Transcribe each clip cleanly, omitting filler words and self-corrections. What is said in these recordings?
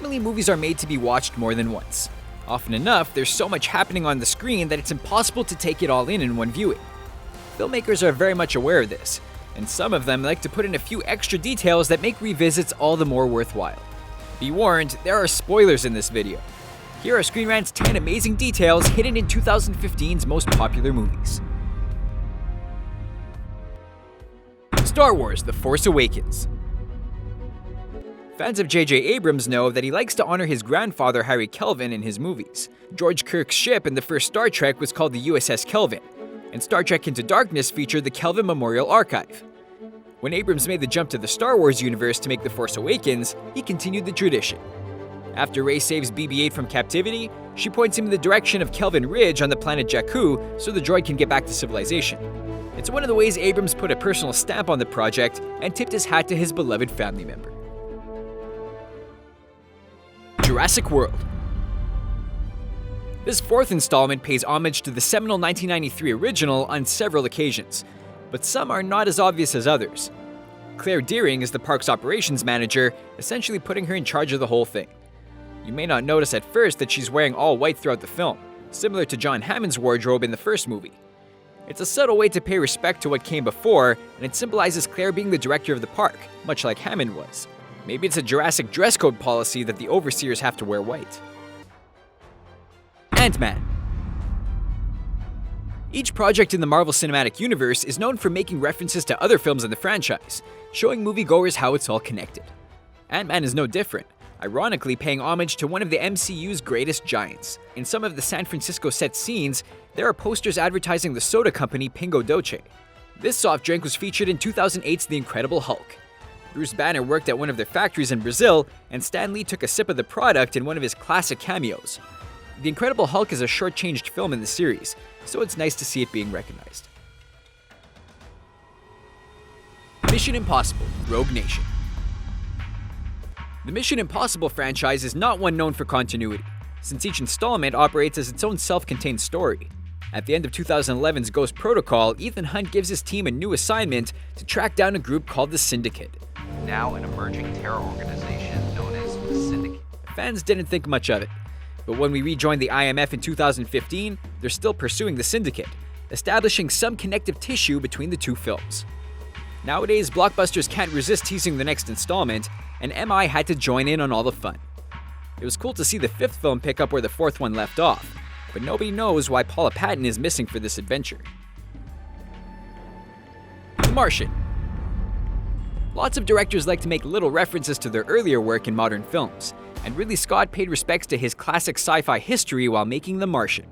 Normally, movies are made to be watched more than once. Often enough, there's so much happening on the screen that it's impossible to take it all in one viewing. Filmmakers are very much aware of this, and some of them like to put in a few extra details that make revisits all the more worthwhile. Be warned, there are spoilers in this video. Here are Screen Rant's 10 amazing details hidden in 2015's most popular movies. Star Wars: The Force Awakens. Fans of J.J. Abrams know that he likes to honor his grandfather Harry Kelvin in his movies. George Kirk's ship in the first Star Trek was called the USS Kelvin, and Star Trek Into Darkness featured the Kelvin Memorial Archive. When Abrams made the jump to the Star Wars universe to make The Force Awakens, he continued the tradition. After Rey saves BB-8 from captivity, she points him in the direction of Kelvin Ridge on the planet Jakku so the droid can get back to civilization. It's one of the ways Abrams put a personal stamp on the project and tipped his hat to his beloved family member. Jurassic World. This fourth installment pays homage to the seminal 1993 original on several occasions, but some are not as obvious as others. Claire Deering is the park's operations manager, essentially putting her in charge of the whole thing. You may not notice at first that she's wearing all white throughout the film, similar to John Hammond's wardrobe in the first movie. It's a subtle way to pay respect to what came before, and it symbolizes Claire being the director of the park, much like Hammond was. Maybe it's a Jurassic dress code policy that the overseers have to wear white. Ant-Man. Each project in the Marvel Cinematic Universe is known for making references to other films in the franchise, showing moviegoers how it's all connected. Ant-Man is no different, ironically paying homage to one of the MCU's greatest giants. In some of the San Francisco set scenes, there are posters advertising the soda company Pingo Doce. This soft drink was featured in 2008's The Incredible Hulk. Bruce Banner worked at one of their factories in Brazil, and Stan Lee took a sip of the product in one of his classic cameos. The Incredible Hulk is a short-changed film in the series, so it's nice to see it being recognized. Mission Impossible: Rogue Nation. The Mission Impossible franchise is not one known for continuity, since each installment operates as its own self-contained story. At the end of 2011's Ghost Protocol, Ethan Hunt gives his team a new assignment to track down a group called the Syndicate. Now an emerging terror organization known as the Syndicate. Fans didn't think much of it, but when we rejoined the IMF in 2015, they're still pursuing the Syndicate, establishing some connective tissue between the two films. Nowadays, blockbusters can't resist teasing the next installment, and MI had to join in on all the fun. It was cool to see the fifth film pick up where the fourth one left off, but nobody knows why Paula Patton is missing for this adventure. The Martian. Lots of directors like to make little references to their earlier work in modern films, and Ridley Scott paid respects to his classic sci-fi history while making The Martian.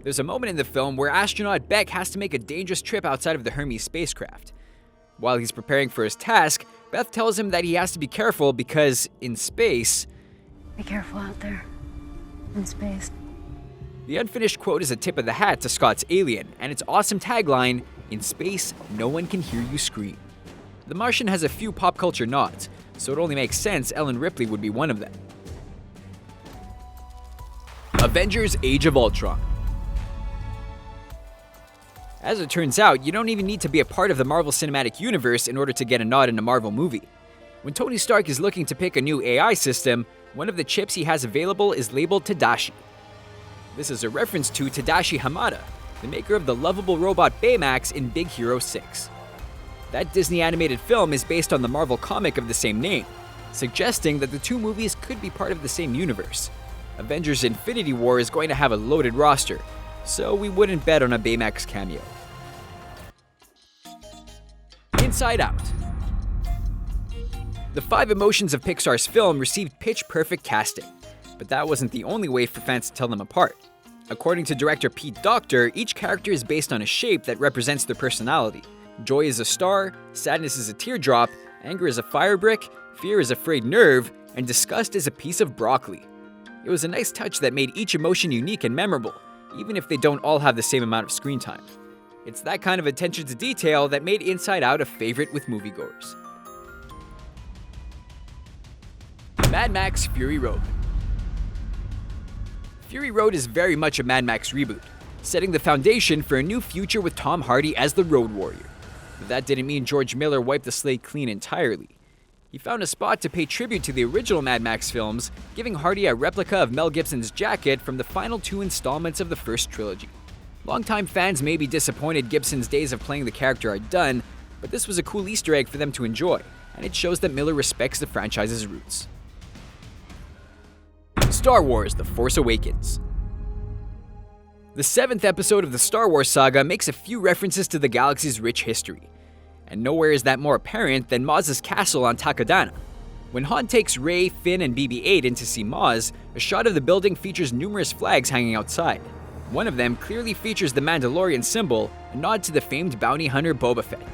There's a moment in the film where astronaut Beck has to make a dangerous trip outside of the Hermes spacecraft. While he's preparing for his task, Beth tells him that he has to be careful because, in space... Be careful out there, in space. The unfinished quote is a tip of the hat to Scott's Alien, and its awesome tagline, "In space, no one can hear you scream." The Martian has a few pop culture nods, so it only makes sense Ellen Ripley would be one of them. Avengers: Age of Ultron. As it turns out, you don't even need to be a part of the Marvel Cinematic Universe in order to get a nod in a Marvel movie. When Tony Stark is looking to pick a new AI system, one of the chips he has available is labeled Tadashi. This is a reference to Tadashi Hamada, the maker of the lovable robot Baymax in Big Hero 6. That Disney animated film is based on the Marvel comic of the same name, suggesting that the two movies could be part of the same universe. Avengers: Infinity War is going to have a loaded roster, so we wouldn't bet on a Baymax cameo. Inside Out. The Five Emotions of Pixar's film received pitch-perfect casting, but that wasn't the only way for fans to tell them apart. According to director Pete Docter, each character is based on a shape that represents their personality. Joy is a star, sadness is a teardrop, anger is a fire brick, fear is a frayed nerve, and disgust is a piece of broccoli. It was a nice touch that made each emotion unique and memorable, even if they don't all have the same amount of screen time. It's that kind of attention to detail that made Inside Out a favorite with moviegoers. Mad Max: Fury Road. Fury Road is very much a Mad Max reboot, setting the foundation for a new future with Tom Hardy as the Road Warrior. But that didn't mean George Miller wiped the slate clean entirely. He found a spot to pay tribute to the original Mad Max films, giving Hardy a replica of Mel Gibson's jacket from the final 2 installments of the first trilogy. Longtime fans may be disappointed Gibson's days of playing the character are done, but this was a cool Easter egg for them to enjoy, and it shows that Miller respects the franchise's roots. Star Wars: The Force Awakens. The 7th episode of the Star Wars saga makes a few references to the galaxy's rich history, and nowhere is that more apparent than Maz's castle on Takodana. When Han takes Rey, Finn, and BB-8 in to see Maz, a shot of the building features numerous flags hanging outside. One of them clearly features the Mandalorian symbol, a nod to the famed bounty hunter Boba Fett.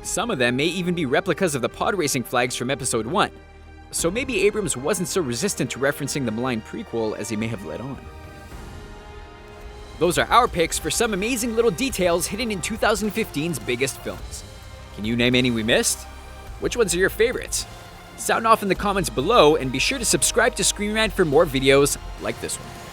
Some of them may even be replicas of the pod racing flags from Episode 1, so maybe Abrams wasn't so resistant to referencing the malign prequel as he may have let on. Those are our picks for some amazing little details hidden in 2015's biggest films. Can you name any we missed? Which ones are your favorites? Sound off in the comments below, and be sure to subscribe to Screen Rant for more videos like this one.